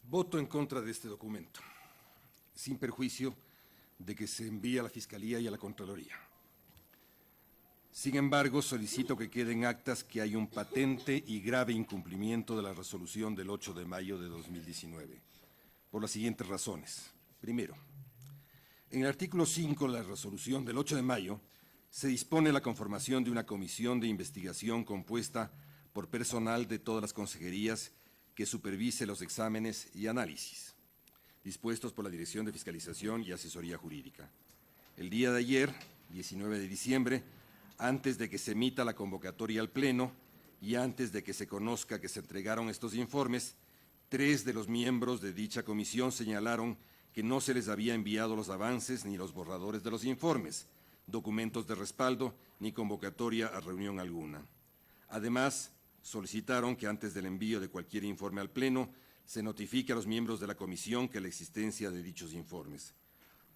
Voto en contra de este documento, sin perjuicio de que se envíe a la Fiscalía y a la Contraloría. Sin embargo, solicito que quede en actas que hay un patente y grave incumplimiento de la resolución del 8 de mayo de 2019, por las siguientes razones. Primero, en el artículo 5 de la resolución del 8 de mayo se dispone la conformación de una comisión de investigación compuesta por personal de todas las consejerías que supervise los exámenes y análisis, dispuestos por la Dirección de Fiscalización y Asesoría Jurídica. El día de ayer, 19 de diciembre, antes de que se emita la convocatoria al Pleno y antes de que se conozca que se entregaron estos informes, 3 de los miembros de dicha comisión señalaron que no se les había enviado los avances ni los borradores de los informes, documentos de respaldo ni convocatoria a reunión alguna. Además, solicitaron que antes del envío de cualquier informe al Pleno se notifique a los miembros de la comisión que la existencia de dichos informes,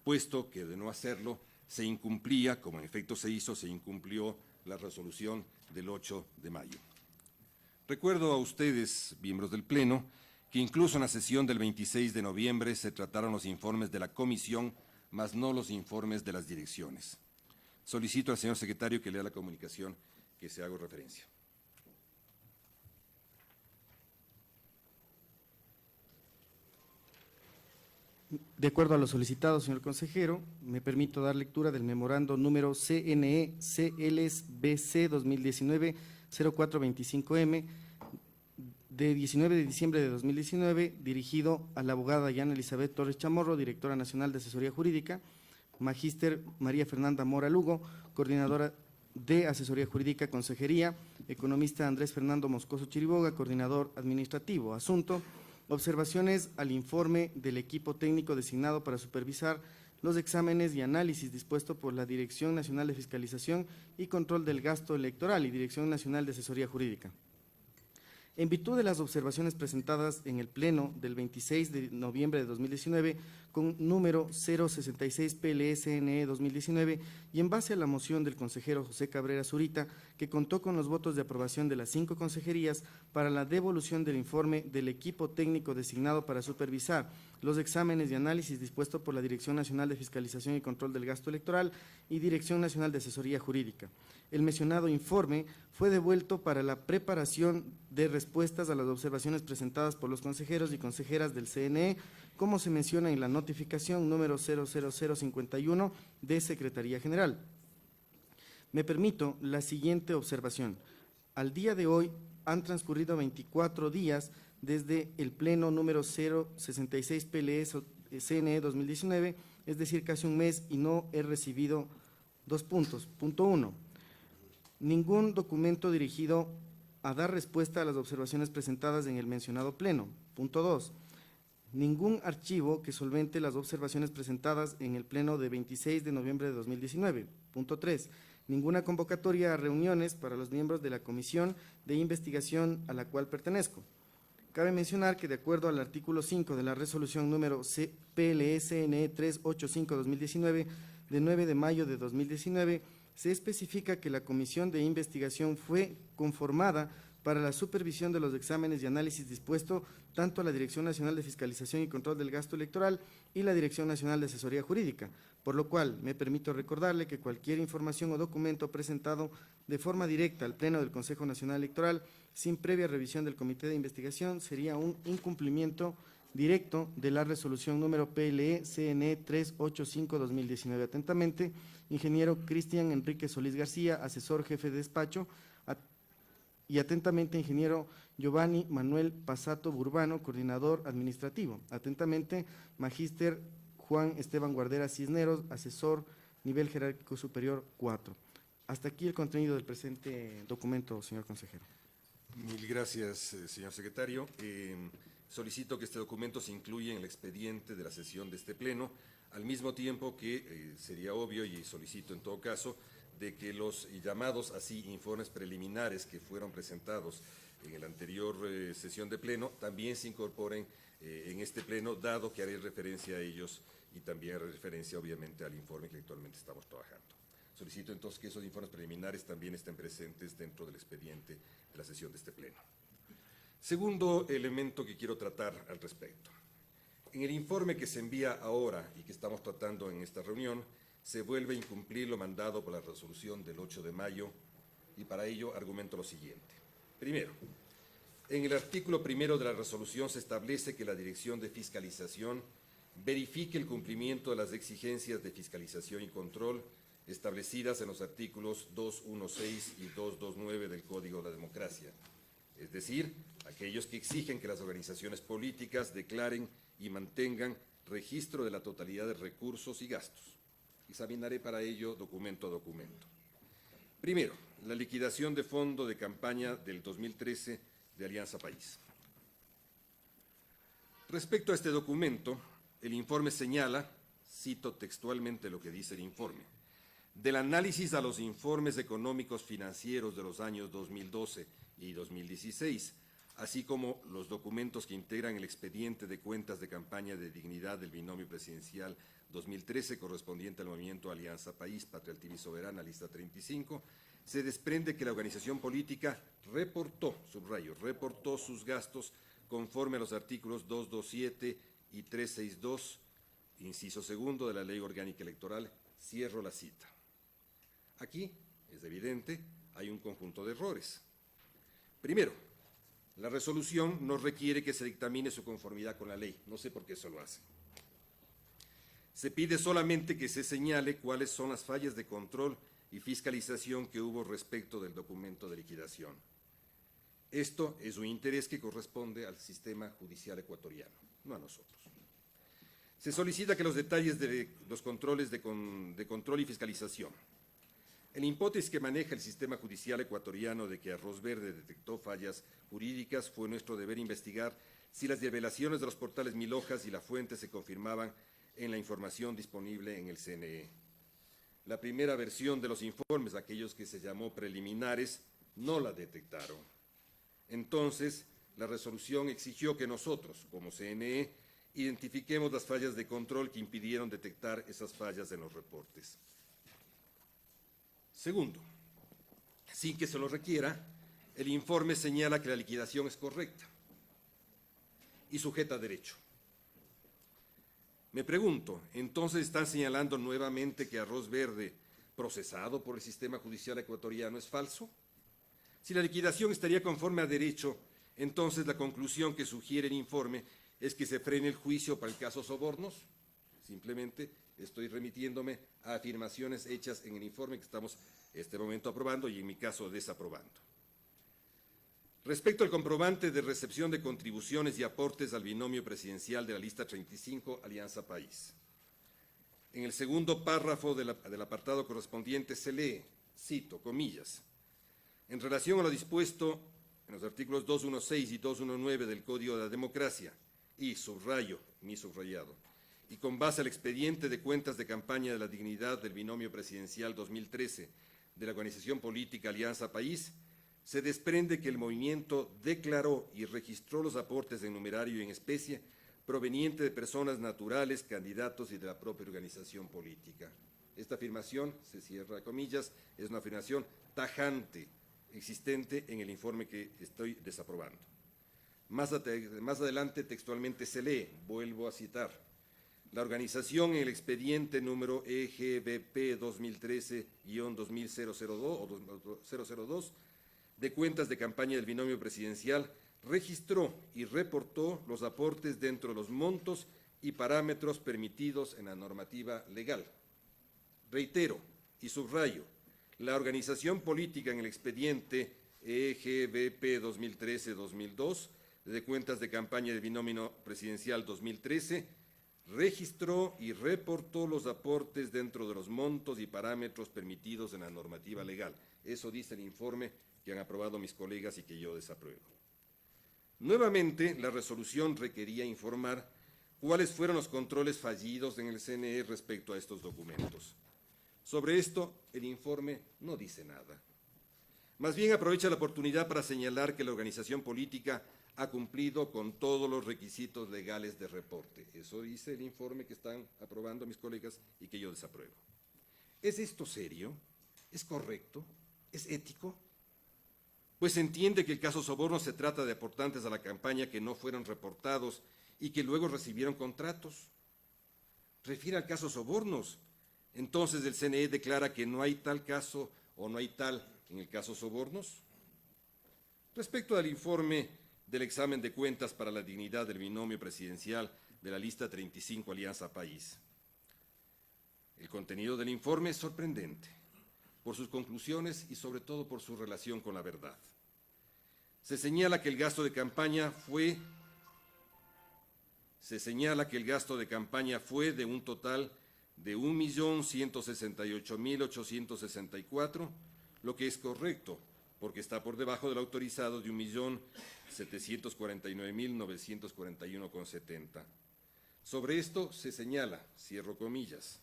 puesto que de no hacerlo se incumplía, como en efecto se hizo, se incumplió la resolución del 8 de mayo. Recuerdo a ustedes, miembros del Pleno, que incluso en la sesión del 26 de noviembre se trataron los informes de la comisión, mas no los informes de las direcciones. Solicito al señor secretario que lea la comunicación que se haga referencia. De acuerdo a lo solicitado, señor consejero, me permito dar lectura del memorando número CNE-CLSBC 2019-0425M de 19 de diciembre de 2019, dirigido a la abogada Yana Elizabeth Torres Chamorro, directora nacional de Asesoría Jurídica, Magíster María Fernanda Mora Lugo, coordinadora de Asesoría Jurídica, Consejería, economista Andrés Fernando Moscoso Chiriboga, coordinador administrativo. Asunto: observaciones al informe del equipo técnico designado para supervisar los exámenes y análisis dispuesto por la Dirección Nacional de Fiscalización y Control del Gasto Electoral y Dirección Nacional de Asesoría Jurídica. En virtud de las observaciones presentadas en el Pleno del 26 de noviembre de 2019, con número 066 PLSNE 2019, y en base a la moción del consejero José Cabrera Zurita, que contó con los votos de aprobación de las 5 consejerías para la devolución del informe del equipo técnico designado para supervisar los exámenes y análisis dispuesto por la Dirección Nacional de Fiscalización y Control del Gasto Electoral y Dirección Nacional de Asesoría Jurídica. El mencionado informe fue devuelto para la preparación de respuestas a las observaciones presentadas por los consejeros y consejeras del CNE, como se menciona en la notificación número 00051 de Secretaría General. Me permito la siguiente observación. Al día de hoy han transcurrido 24 días desde el Pleno número 066 PLS CNE 2019, es decir, casi un mes, y no he recibido 2 puntos. Punto 1. Ningún documento dirigido a dar respuesta a las observaciones presentadas en el mencionado Pleno. Punto 2. Ningún archivo que solvente las observaciones presentadas en el Pleno de 26 de noviembre de 2019. Punto 3. Ninguna convocatoria a reuniones para los miembros de la Comisión de Investigación a la cual pertenezco. Cabe mencionar que, de acuerdo al artículo 5 de la resolución número PLSNE 385-2019 de 9 de mayo de 2019, se especifica que la Comisión de Investigación fue conformada para la supervisión de los exámenes y análisis dispuesto tanto a la Dirección Nacional de Fiscalización y Control del Gasto Electoral y la Dirección Nacional de Asesoría Jurídica, por lo cual me permito recordarle que cualquier información o documento presentado de forma directa al Pleno del Consejo Nacional Electoral sin previa revisión del Comité de Investigación sería un incumplimiento directo de la resolución número PLE-CNE 385-2019. Atentamente, ingeniero Cristian Enrique Solís García, asesor jefe de despacho, y atentamente, ingeniero Giovanni Manuel Pasato Burbano, coordinador administrativo. Atentamente, magíster Juan Esteban Guardera Cisneros, asesor nivel jerárquico superior 4. Hasta aquí el contenido del presente documento, señor consejero. Mil gracias, señor secretario. Solicito que este documento se incluya en el expediente de la sesión de este Pleno, al mismo tiempo que sería obvio, y solicito en todo caso, de que los llamados así informes preliminares que fueron presentados en la anterior sesión de Pleno también se incorporen en este Pleno, dado que haré referencia a ellos y también haré referencia obviamente al informe que actualmente estamos trabajando. Solicito entonces que esos informes preliminares también estén presentes dentro del expediente de la sesión de este Pleno. Segundo elemento que quiero tratar al respecto. En el informe que se envía ahora y que estamos tratando en esta reunión, se vuelve a incumplir lo mandado por la resolución del 8 de mayo y para ello argumento lo siguiente. Primero, en el artículo primero de la resolución se establece que la Dirección de Fiscalización verifique el cumplimiento de las exigencias de fiscalización y control establecidas en los artículos 216 y 229 del Código de la Democracia, es decir, aquellos que exigen que las organizaciones políticas declaren y mantengan registro de la totalidad de recursos y gastos. Examinaré para ello documento a documento. Primero, la liquidación de fondo de campaña del 2013 de Alianza País. Respecto a este documento, el informe señala, cito textualmente lo que dice el informe, del análisis a los informes económicos financieros de los años 2012 y 2016, así como los documentos que integran el expediente de cuentas de campaña de dignidad del binomio presidencial 2013 correspondiente al movimiento Alianza País, Patria Altiva y Soberana, lista 35, se desprende que la organización política reportó, subrayo, reportó sus gastos conforme a los artículos 227 y 362, inciso segundo de la Ley Orgánica Electoral, cierro la cita. Aquí, es evidente, hay un conjunto de errores. Primero, la resolución no requiere que se dictamine su conformidad con la ley, no sé por qué eso lo hace. Se pide solamente que se señale cuáles son las fallas de control y fiscalización que hubo respecto del documento de liquidación. Esto es un interés que corresponde al sistema judicial ecuatoriano, no a nosotros. Se solicita que los detalles de los controles de control y fiscalización. En la hipótesis que maneja el sistema judicial ecuatoriano de que Arroz Verde detectó fallas jurídicas, fue nuestro deber investigar si las revelaciones de los portales Mil Hojas y La Fuente se confirmaban en la información disponible en el CNE. La primera versión de los informes, aquellos que se llamó preliminares, no la detectaron. Entonces, la resolución exigió que nosotros, como CNE, identifiquemos las fallas de control que impidieron detectar esas fallas en los reportes. Segundo, sin que se lo requiera, el informe señala que la liquidación es correcta y sujeta a derecho. Me pregunto, ¿entonces están señalando nuevamente que Arroz Verde, procesado por el sistema judicial ecuatoriano, es falso? Si la liquidación estaría conforme a derecho, entonces la conclusión que sugiere el informe es que se frene el juicio para el caso Sobornos. Simplemente estoy remitiéndome a afirmaciones hechas en el informe que estamos en este momento aprobando y en mi caso desaprobando. Respecto al comprobante de recepción de contribuciones y aportes al binomio presidencial de la lista 35, Alianza País. En el segundo párrafo del apartado correspondiente se lee, cito, comillas, en relación a lo dispuesto en los artículos 216 y 219 del Código de la Democracia, y subrayo, mi subrayado, y con base al expediente de cuentas de campaña de la dignidad del binomio presidencial 2013 de la organización política Alianza País, se desprende que el movimiento declaró y registró los aportes en numerario y en especie provenientes de personas naturales, candidatos y de la propia organización política. Esta afirmación, se cierra comillas, es una afirmación tajante, existente en el informe que estoy desaprobando. Más adelante textualmente se lee, vuelvo a citar, la organización en el expediente número EGBP 2013-2002 de cuentas de campaña del binomio presidencial registró y reportó los aportes dentro de los montos y parámetros permitidos en la normativa legal. Reitero y subrayo, la organización política en el expediente EGBP 2013-2002 de cuentas de campaña del binomio presidencial 2013 registró y reportó los aportes dentro de los montos y parámetros permitidos en la normativa legal. Eso dice el informe que han aprobado mis colegas y que yo desapruebo. Nuevamente, la resolución requería informar cuáles fueron los controles fallidos en el CNE respecto a estos documentos. Sobre esto, el informe no dice nada. Más bien aprovecha la oportunidad para señalar que la organización política ha cumplido con todos los requisitos legales de reporte. Eso dice el informe que están aprobando mis colegas y que yo desapruebo. ¿Es esto serio? ¿Es correcto? ¿Es ético? Pues se entiende que el caso Soborno se trata de aportantes a la campaña que no fueron reportados y que luego recibieron contratos. Refiere al caso Sobornos. Entonces el CNE declara que no hay tal caso o no hay tal en el caso Sobornos. Respecto al informe del examen de cuentas para la dignidad del binomio presidencial de la lista 35 Alianza País. El contenido del informe es sorprendente por sus conclusiones y sobre todo por su relación con la verdad. Se señala que el gasto de campaña fue de un total de 1.168.864, lo que es correcto, porque está por debajo del autorizado de 1.749.941,70. Sobre esto se señala, abro comillas,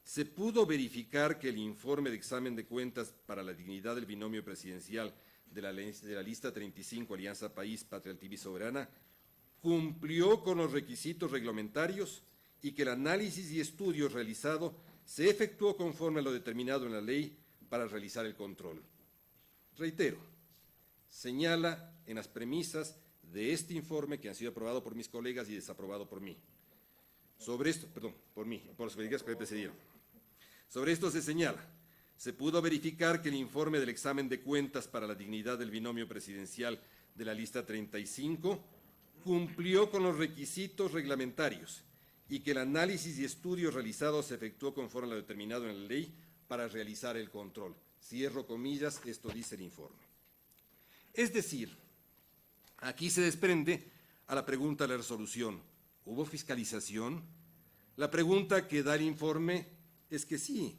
se pudo verificar que el informe de examen de cuentas para la dignidad del binomio presidencial de la lista 35 Alianza País, Patria Altiva y Soberana cumplió con los requisitos reglamentarios y que el análisis y estudio realizado se efectuó conforme a lo determinado en la ley para realizar el control. Reitero, señala en las premisas de este informe que han sido aprobado por mis colegas y desaprobado por mí. Sobre esto, por los colegas que me precedieron. Sobre esto se señala, se pudo verificar que el informe del examen de cuentas para la dignidad del binomio presidencial de la lista 35 cumplió con los requisitos reglamentarios y que el análisis y estudio realizado se efectuó conforme a lo determinado en la ley para realizar el control. Cierro comillas, esto dice el informe. Es decir, aquí se desprende a la pregunta de la resolución, ¿hubo fiscalización? La pregunta que da el informe es que sí,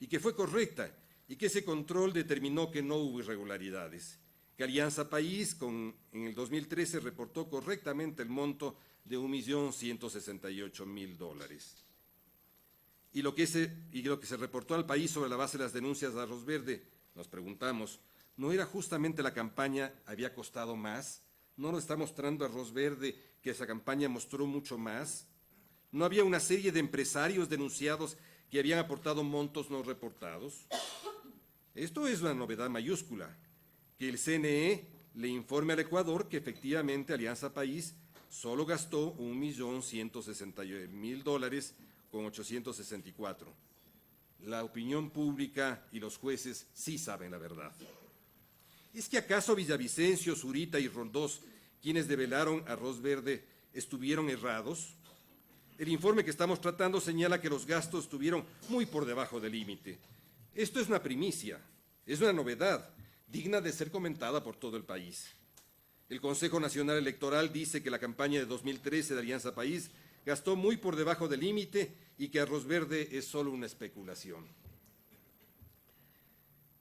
y que fue correcta, y que ese control determinó que no hubo irregularidades, que Alianza País en el 2013 reportó correctamente el monto de $1.168.000. Y lo que se reportó al país sobre la base de las denuncias de Arroz Verde, nos preguntamos, ¿no era justamente la campaña había costado más? ¿No nos está mostrando Arroz Verde que esa campaña mostró mucho más? ¿No había una serie de empresarios denunciados que habían aportado montos no reportados? Esto es una novedad mayúscula, que el CNE le informe al Ecuador que efectivamente Alianza País solo gastó $1.168.000 con 864. La opinión pública y los jueces sí saben la verdad. ¿Es que acaso Villavicencio, Zurita y Roldós, quienes develaron Arroz Verde, estuvieron errados? El informe que estamos tratando señala que los gastos estuvieron muy por debajo del límite. Esto es una primicia, es una novedad, digna de ser comentada por todo el país. El Consejo Nacional Electoral dice que la campaña de 2013 de Alianza País gastó muy por debajo del límite y que Arroz Verde es solo una especulación.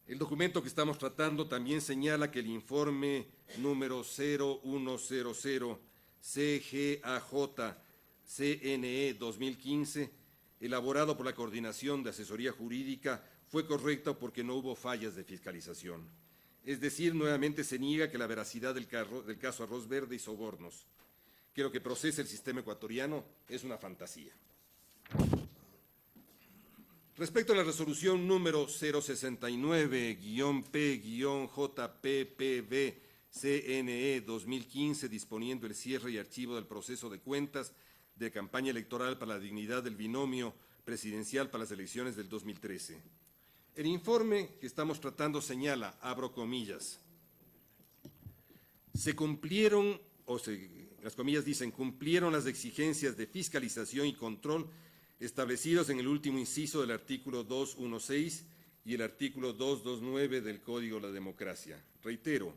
El documento que estamos tratando también señala que el informe número 0100 CGAJ CNE 2015, elaborado por la Coordinación de Asesoría Jurídica, fue correcto porque no hubo fallas de fiscalización. Es decir, nuevamente se niega que la veracidad del caso Arroz Verde y Sobornos, que lo que procesa el sistema ecuatoriano es una fantasía. Respecto a la resolución número 069-P-JPPB-CNE 2015, disponiendo el cierre y archivo del proceso de cuentas de campaña electoral para la dignidad del binomio presidencial para las elecciones del 2013. El informe que estamos tratando señala, abro comillas, las comillas dicen, cumplieron las exigencias de fiscalización y control establecidos en el último inciso del artículo 216 y el artículo 229 del Código de la Democracia. Reitero,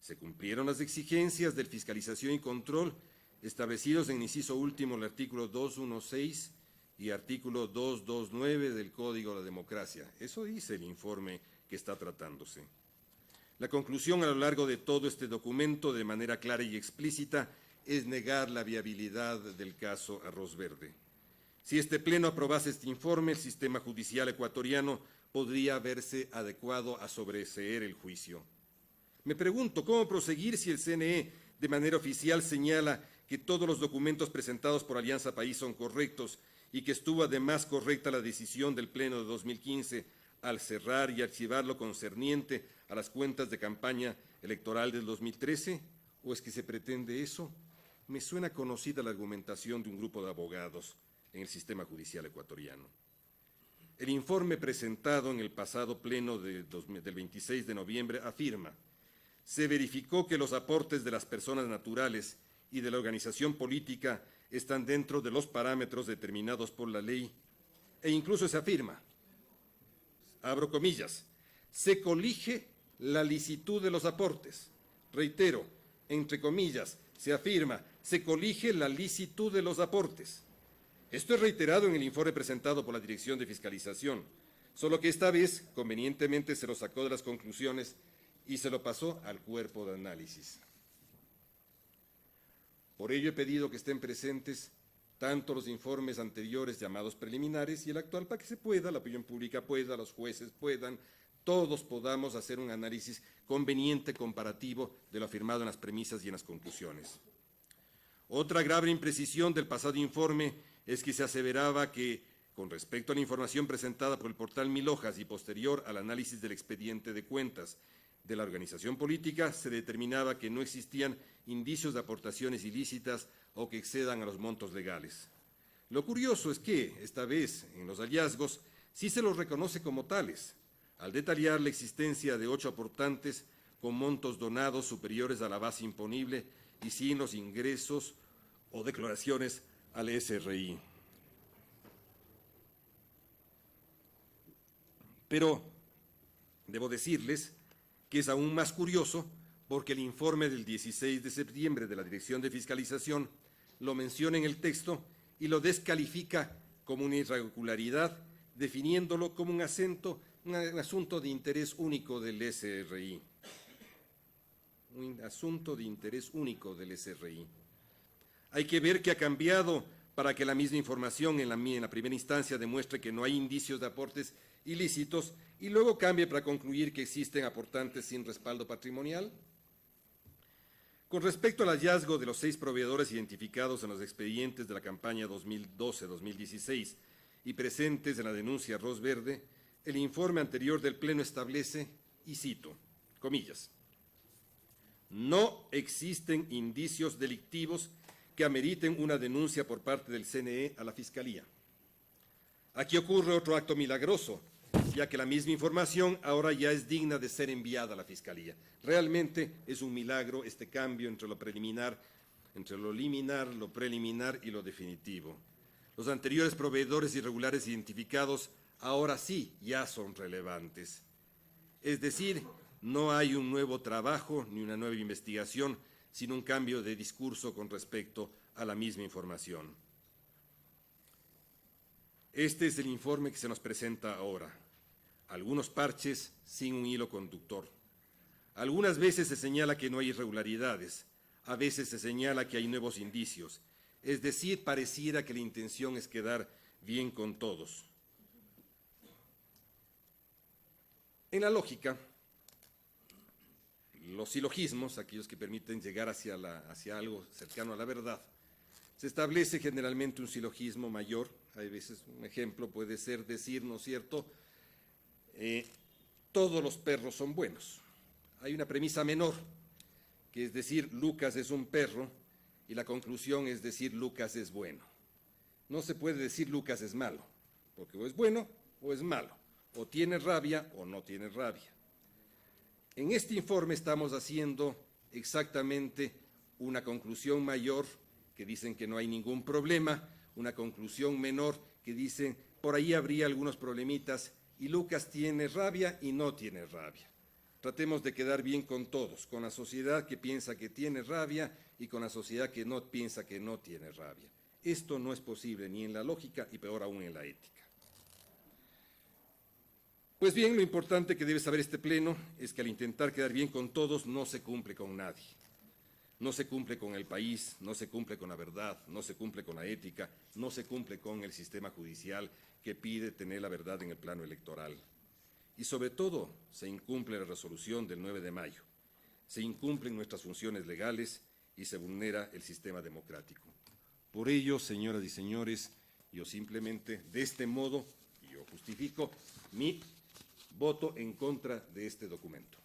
se cumplieron las exigencias de fiscalización y control establecidos en el inciso último del artículo 216 y artículo 229 del Código de la Democracia. Eso dice el informe que está tratándose. La conclusión a lo largo de todo este documento, de manera clara y explícita, es negar la viabilidad del caso Arroz Verde. Si este Pleno aprobase este informe, el sistema judicial ecuatoriano podría verse adecuado a sobreseer el juicio. Me pregunto, ¿cómo proseguir si el CNE de manera oficial señala que todos los documentos presentados por Alianza País son correctos y que estuvo además correcta la decisión del Pleno de 2015 al cerrar y archivar lo concerniente a las cuentas de campaña electoral del 2013? ¿O es que se pretende eso? Me suena conocida la argumentación de un grupo de abogados en el sistema judicial ecuatoriano. El informe presentado en el pasado pleno del 26 de noviembre afirma: se verificó que los aportes de las personas naturales y de la organización política están dentro de los parámetros determinados por la ley, e incluso se afirma, abro comillas, se colige la licitud de los aportes. Reitero, entre comillas, se afirma, se colige la licitud de los aportes. Esto es reiterado en el informe presentado por la Dirección de Fiscalización, solo que esta vez convenientemente se lo sacó de las conclusiones y se lo pasó al cuerpo de análisis. Por ello he pedido que estén presentes tanto los informes anteriores llamados preliminares y el actual, para que se pueda, la opinión pública pueda, los jueces puedan, todos podamos hacer un análisis conveniente, comparativo de lo afirmado en las premisas y en las conclusiones. Otra grave imprecisión del pasado informe es que se aseveraba que, con respecto a la información presentada por el portal Mil Hojas y posterior al análisis del expediente de cuentas de la organización política, se determinaba que no existían indicios de aportaciones ilícitas o que excedan a los montos legales. Lo curioso es que, esta vez, en los hallazgos, sí se los reconoce como tales, al detallar la existencia de 8 aportantes con montos donados superiores a la base imponible y sin los ingresos o declaraciones al SRI. Pero debo decirles que es aún más curioso porque el informe del 16 de septiembre de la Dirección de Fiscalización lo menciona en el texto y lo descalifica como una irregularidad, definiéndolo como un asunto de interés único del SRI. Un asunto de interés único del SRI. Hay que ver qué ha cambiado para que la misma información en la primera instancia demuestre que no hay indicios de aportes ilícitos y luego cambie para concluir que existen aportantes sin respaldo patrimonial. Con respecto al hallazgo de los 6 proveedores identificados en los expedientes de la campaña 2012-2016 y presentes en la denuncia Arroz Verde, el informe anterior del Pleno establece, y cito, comillas, no existen indicios delictivos que ameriten una denuncia por parte del CNE a la Fiscalía. Aquí ocurre otro acto milagroso, ya que la misma información ahora ya es digna de ser enviada a la Fiscalía. Realmente es un milagro este cambio entre lo preliminar, lo preliminar y lo definitivo. Los anteriores proveedores irregulares identificados ahora sí ya son relevantes. Es decir, no hay un nuevo trabajo ni una nueva investigación, sino un cambio de discurso con respecto a la misma información. Este es el informe que se nos presenta ahora. Algunos parches sin un hilo conductor. Algunas veces se señala que no hay irregularidades, a veces se señala que hay nuevos indicios. Es decir, pareciera que la intención es quedar bien con todos. En la lógica, los silogismos, aquellos que permiten llegar hacia algo cercano a la verdad, se establece generalmente un silogismo mayor. Hay veces, un ejemplo puede ser decir, ¿no es cierto?, todos los perros son buenos. Hay una premisa menor, que es decir, Lucas es un perro, y la conclusión es decir, Lucas es bueno. No se puede decir Lucas es malo, porque o es bueno o es malo, o tiene rabia o no tiene rabia. En este informe estamos haciendo exactamente una conclusión mayor, que dicen que no hay ningún problema, una conclusión menor, que dicen por ahí habría algunos problemitas, y Lucas tiene rabia y no tiene rabia. Tratemos de quedar bien con todos, con la sociedad que piensa que tiene rabia y con la sociedad que no piensa que no tiene rabia. Esto no es posible ni en la lógica y peor aún en la ética. Pues bien, lo importante que debe saber este Pleno es que al intentar quedar bien con todos no se cumple con nadie. No se cumple con el país, no se cumple con la verdad, no se cumple con la ética, no se cumple con el sistema judicial que pide tener la verdad en el plano electoral. Y sobre todo, se incumple la resolución del 9 de mayo, se incumplen nuestras funciones legales y se vulnera el sistema democrático. Por ello, señoras y señores, yo simplemente, de este modo, yo justifico mi voto en contra de este documento.